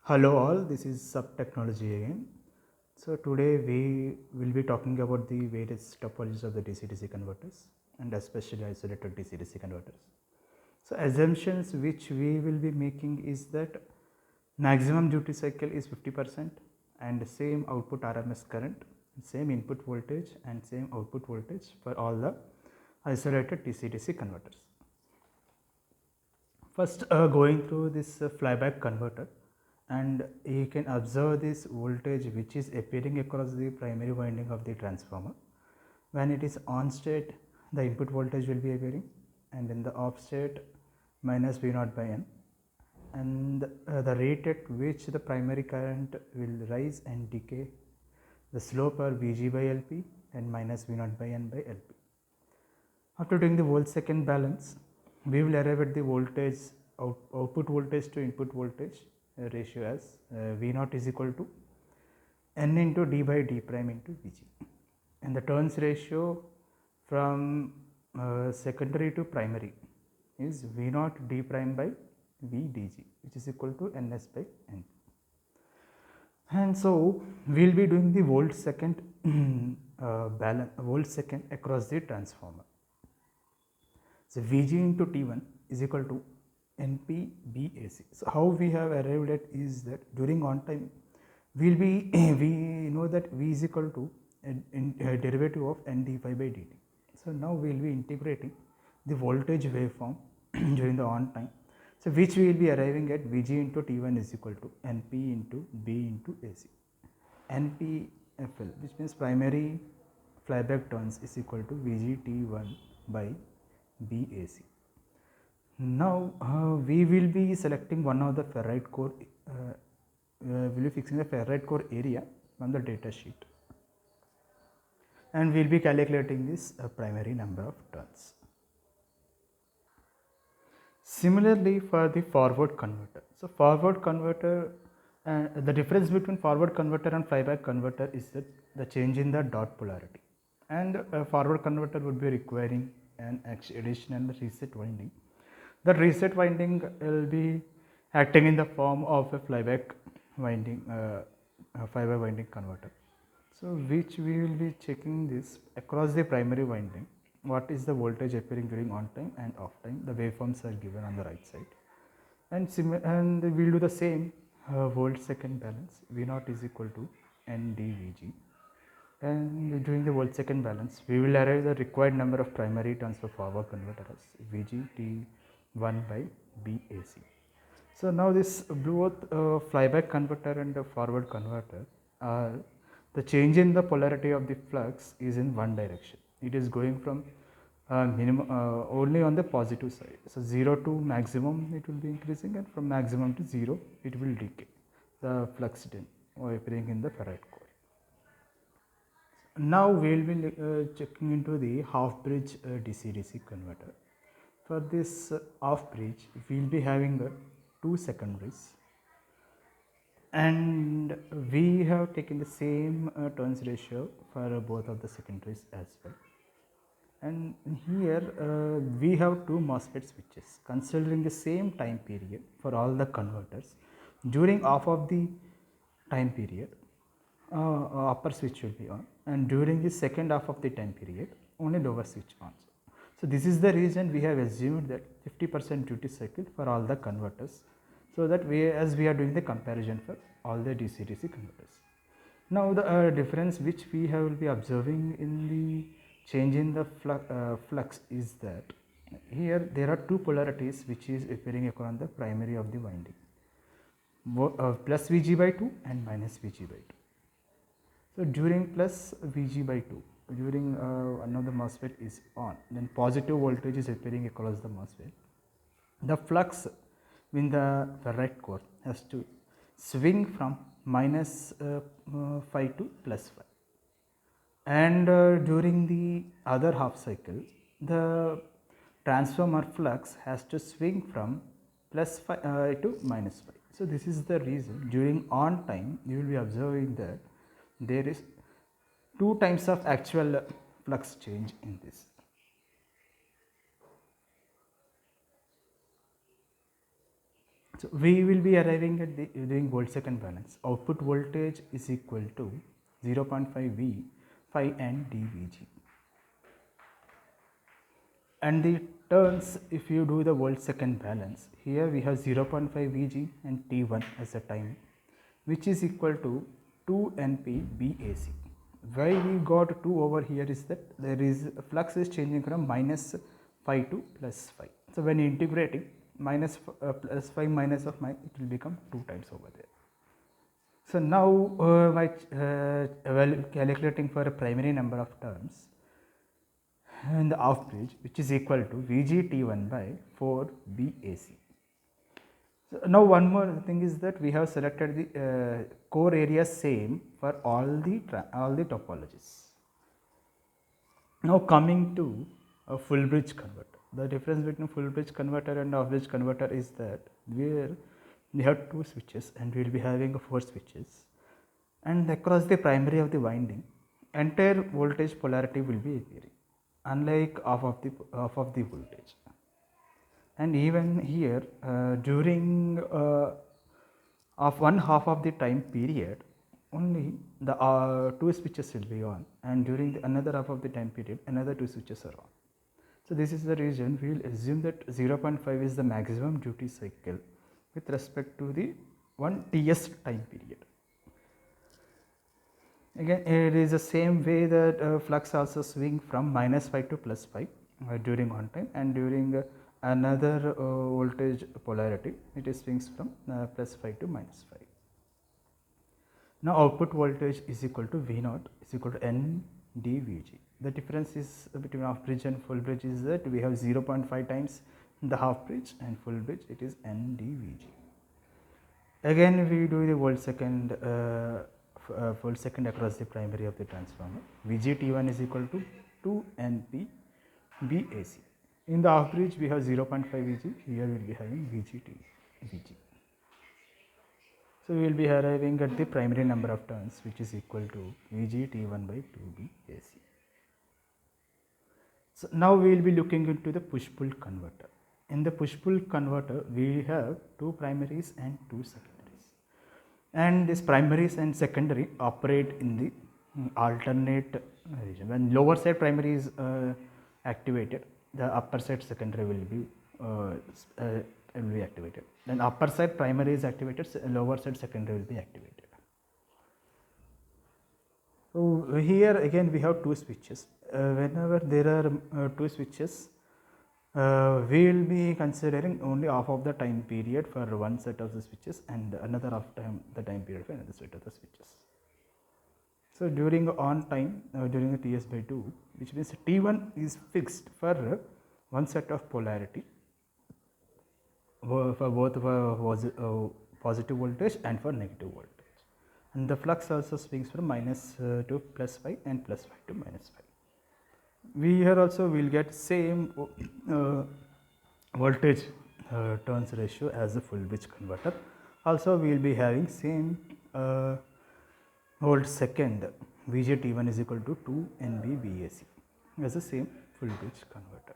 Hello all, this is Sub Technology again. So today we will be talking about the various topologies of the DC-DC converters and especially isolated DC-DC converters. So assumptions which we will be making is that maximum duty cycle is 50% and same output RMS current, same input voltage and same output voltage for all the isolated DC-DC converters. First going through this flyback converter, and you can observe this voltage which is appearing across the primary winding of the transformer. When it is on state, the input voltage will be appearing, and in the off state minus V0 by N, and the rate at which the primary current will rise and decay, the slope are Vg by Lp and minus V0 by N by Lp. After doing the volt second balance, we will arrive at the voltage output voltage to input voltage ratio as V0 is equal to N into D by D prime into Vg, and the turns ratio from secondary to primary is V0 D prime by V dg, which is equal to Ns by N. And so we will be doing the volt second balance, volt second across the transformer. So Vg into T1 is equal to Np BAC. So how we have arrived at is that during on time we know that V is equal to a derivative of N dy by dt. So now we will be integrating the voltage waveform during the on time. So which we will be arriving at Vg into T1 is equal to Np into B into AC. NPFL, which means primary flyback turns, is equal to Vg T1 by BAC. Now we will be selecting one of the ferrite core, we will be fixing the ferrite core area from the data sheet, and we will be calculating this primary number of turns. Similarly for the forward converter. So forward converter, the difference between forward converter and flyback converter is that the change in the dot polarity, and a forward converter would be requiring an additional reset winding. The reset winding will be acting in the form of a flyback winding, flyback winding converter. So which we will be checking this across the primary winding, what is the voltage appearing during on time and off time. The waveforms are given on the right side, and we will do the same volt second balance. V0 is equal to NdVg, and during the volt second balance we will arrive the required number of primary turns for forward converter as Vg T1 by BAC. So now this both flyback converter and forward converter are, the change in the polarity of the flux is in one direction. It is going from minimum only on the positive side. So 0 to maximum it will be increasing, and from maximum to 0 it will decay, the flux density appearing in the ferrite core. Now we will be checking into the half bridge DC-DC converter. For this half bridge we will be having two secondaries, and we have taken the same turns ratio for both of the secondaries as well. And here we have two MOSFET switches considering the same time period for all the converters. During half of the time period, upper switch will be on, and during the second half of the time period only lower switch on. So this is the reason we have assumed that 50% duty cycle for all the converters, so that we are doing the comparison for all the DC-DC converters. Now the difference which we will be observing in the change in the flux is that here there are two polarities which is appearing across the primary of the winding, plus Vg by 2 and minus Vg by 2. So during plus Vg by 2, during one of the MOSFET is on, then positive voltage is appearing across the MOSFET. The flux in the ferrite core has to swing from minus phi to plus phi, and during the other half cycle the transformer flux has to swing from plus phi to minus phi. So this is the reason during on time you will be observing that there is two times of actual flux change in this. So So we will be arriving at the doing volt second balance. Output voltage is equal to 0.5 V, phi and dVg. And the turns, if you do the volt second balance, here we have 0.5 Vg and T1 as a time, which is equal to 2 Np BAC. Why we got 2 over here is that there is flux is changing from minus phi to plus phi. So when integrating plus phi minus of it will become 2 times over there. So now calculating for a primary number of terms in the off bridge, which is equal to VGT1 by 4 BAC. So now one more thing is that we have selected the core area same for all the topologies. Now coming to a full bridge converter. The difference between full bridge converter and off bridge converter is that where we have 2 switches and we will be having 4 switches, and across the primary of the winding entire voltage polarity will be appearing, unlike half of the voltage. And even here during of one half of the time period only the 2 switches will be on, and during the another half of the time period another 2 switches are on. So this is the reason we will assume that 0.5 is the maximum duty cycle with respect to the 1 TS time period. Again, it is the same way that flux also swing from minus phi to plus phi during one time, and during another voltage polarity it swings from plus phi to minus phi. Now output voltage is equal to V0 is equal to N dVg. The difference is between half bridge and full bridge is that we have 0.5 times the half bridge, and full bridge it is N dVg. Again we do the volt second across the primary of the transformer. VGT1 is equal to 2 Np BAC. In the off bridge we have 0.5 Vg, here we will be having VG. So we will be arriving at the primary number of turns, which is equal to VGT1 by 2BAC. So now we will be looking into the push-pull converter. In the push-pull converter we have 2 primaries and 2 secondaries, and these primaries and secondary operate in the alternate region. When lower side primary is activated, the upper side secondary will be activated. Then upper side primary is activated, lower side secondary will be activated. So here again we have 2 switches. Whenever there are 2 switches, we will be considering only half of the time period for one set of the switches and another half the time period for another set of the switches. So during on time, during the TS by 2, which means T1 is fixed for one set of polarity for both positive voltage and for negative voltage, and the flux also swings from minus to plus phi and plus phi to minus phi. We here also will get same voltage turns ratio as the full bridge converter. Also we will be having same volt second VGT1 is equal to 2 NB BAC as the same full bridge converter.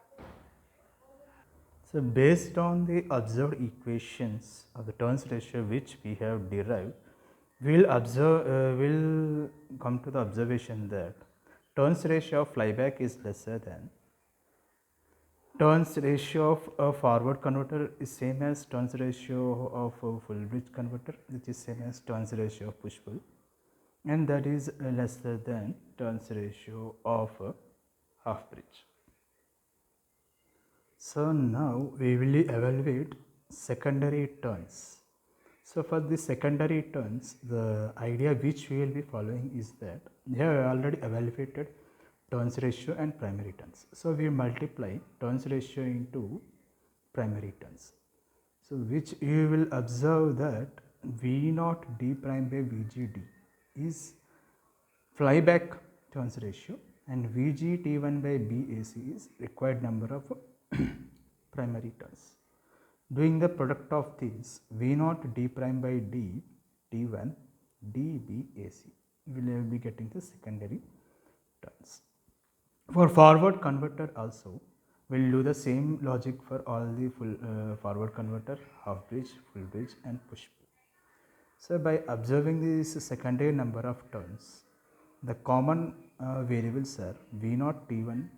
So based on the observed equations of the turns ratio which we have derived, we will come to the observation that turns ratio of flyback is lesser than turns ratio of a forward converter is same as turns ratio of a full bridge converter, which is same as turns ratio of push pull, and that is lesser than turns ratio of a half bridge. So now we will evaluate secondary turns. So for the secondary turns, the idea which we will be following is that we have already evaluated turns ratio and primary turns. So we multiply turns ratio into primary turns. So which you will observe that V0 d prime by VGD is flyback turns ratio, and VGT1 by BAC is required number of primary turns. Doing the product of these, V0 d prime by D T1 dBAC, we will be getting the secondary turns. For forward converter also, We'll do the same logic for all the full forward converter, half bridge, full bridge and push pull. So by observing this secondary number of turns, the common variables are V0, T1,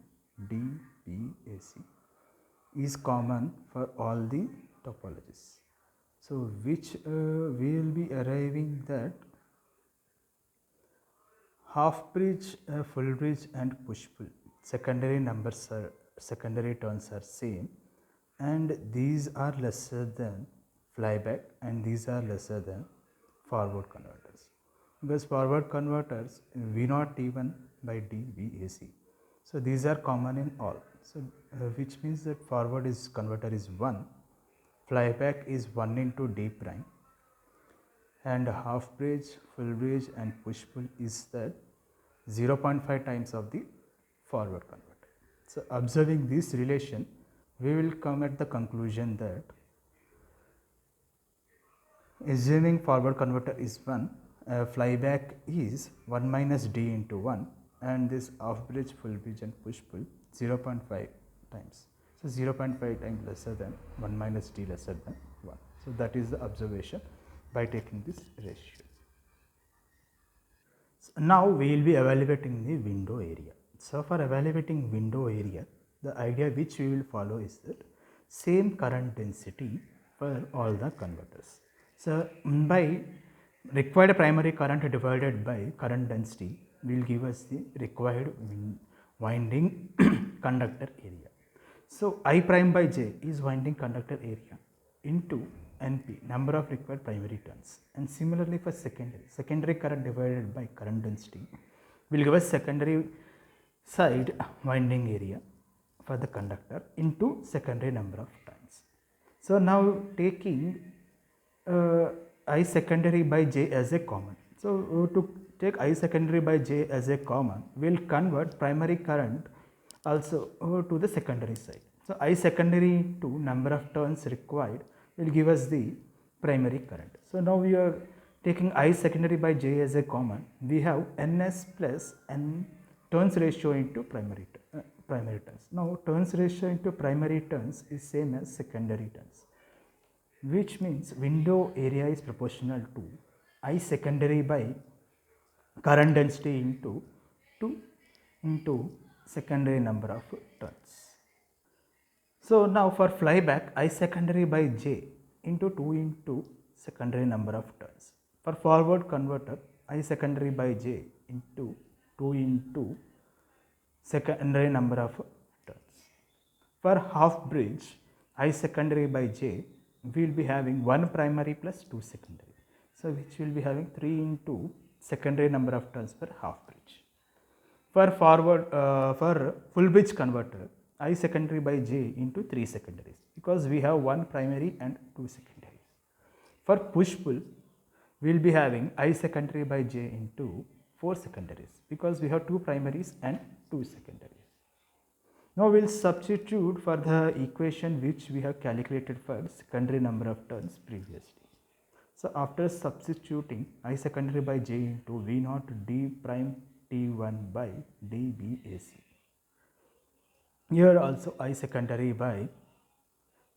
D, B, AC is common for all the topologies. So which we will be arriving that half bridge, full bridge and push pull secondary turns are same, and these are lesser than flyback and these are lesser than forward converters, because forward converters V0 T1 by D VAC. So these are common in all. So which means that forward converter is 1, flyback is 1 into D prime, and half bridge, full bridge and push pull is that 0.5 times of the forward converter. So observing this relation, we will come at the conclusion that assuming forward converter is 1, flyback is 1 minus D into 1, and this half bridge, full bridge and push pull 0.5 times. So 0.5 times lesser than 1 minus D lesser than 1. So that is the observation by taking this ratio. So now we will be evaluating the window area. So for evaluating window area, the idea which we will follow is that same current density for all the converters. So by required primary current divided by current density will give us the required winding conductor area. So I prime by J is winding conductor area into NP, number of required primary turns, and similarly for secondary current divided by current density will give us secondary side winding area for the conductor into secondary number of turns. So now taking I secondary by J as a common. So to take I secondary by J as a common, we will convert primary current also to the secondary side. So I secondary to number of turns required will give us the primary current. So now we are taking I secondary by J as a common. We have NS plus N turns ratio into primary turns. Now turns ratio into primary turns is same as secondary turns, which means window area is proportional to I secondary by current density into 2 into secondary number of turns. So now for flyback, I secondary by J into 2 into secondary number of turns. For forward converter, I secondary by J into 2 into secondary number of turns. For half bridge, I secondary by J, we will be having 1 primary plus 2 secondary. So which will be having 3 into secondary number of turns per half bridge. For forward, for full bridge converter, I secondary by J into 3 secondaries, because we have 1 primary and 2 secondaries. For push pull, we will be having I secondary by J into 4 secondaries, because we have 2 primaries and 2 secondaries. Now we will substitute for the equation which we have calculated for secondary number of turns previously. So after substituting I secondary by J into V0 D prime T1 by dBAC. Here also I secondary by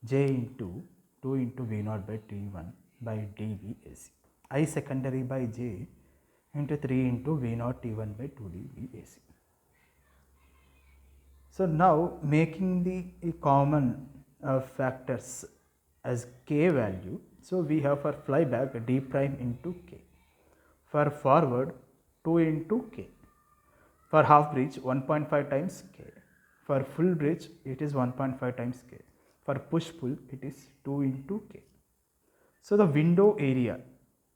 J into 2 into V0 by T1 by dBAC. I secondary by J into 3 into V0 T1 by 2 dBAC. So now making the common factors as K value. So we have for flyback D prime into K. For forward 2 into K. For half bridge 1.5 times K. For full bridge it is 1.5 times K. For push pull it is 2 into K. So the window area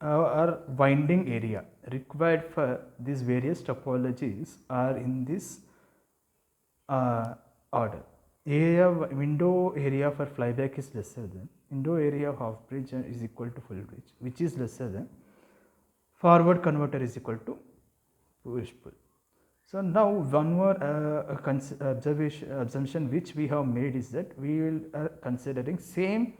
or winding area required for these various topologies are in this order. Window area for flyback is lesser than window area of half bridge is equal to full bridge, which is lesser than forward converter is equal to push pull. So now one more assumption which we have made is that we will considering same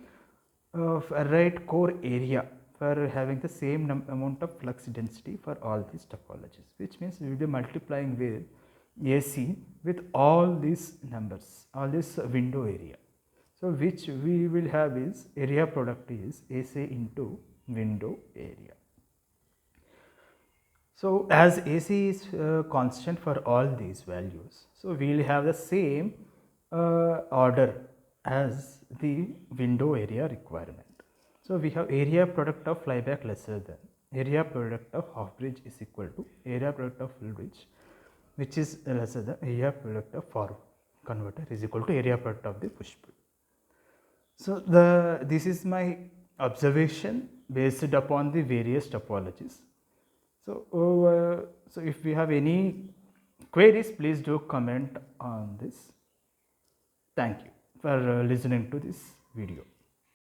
ferrite core area for having the same amount of flux density for all these topologies, which means we will be multiplying with AC with all these numbers, all this window area. So which we will have is area product is AC into window area. So as AC is constant for all these values, so we will have the same order as the window area requirement. So we have area product of flyback lesser than area product of half bridge is equal to area product of full bridge, which is lesser than area product of forward converter is equal to area product of the push pull. So this is my observation based upon the various topologies. So if we have any queries, please do comment on this. Thank you for listening to this video.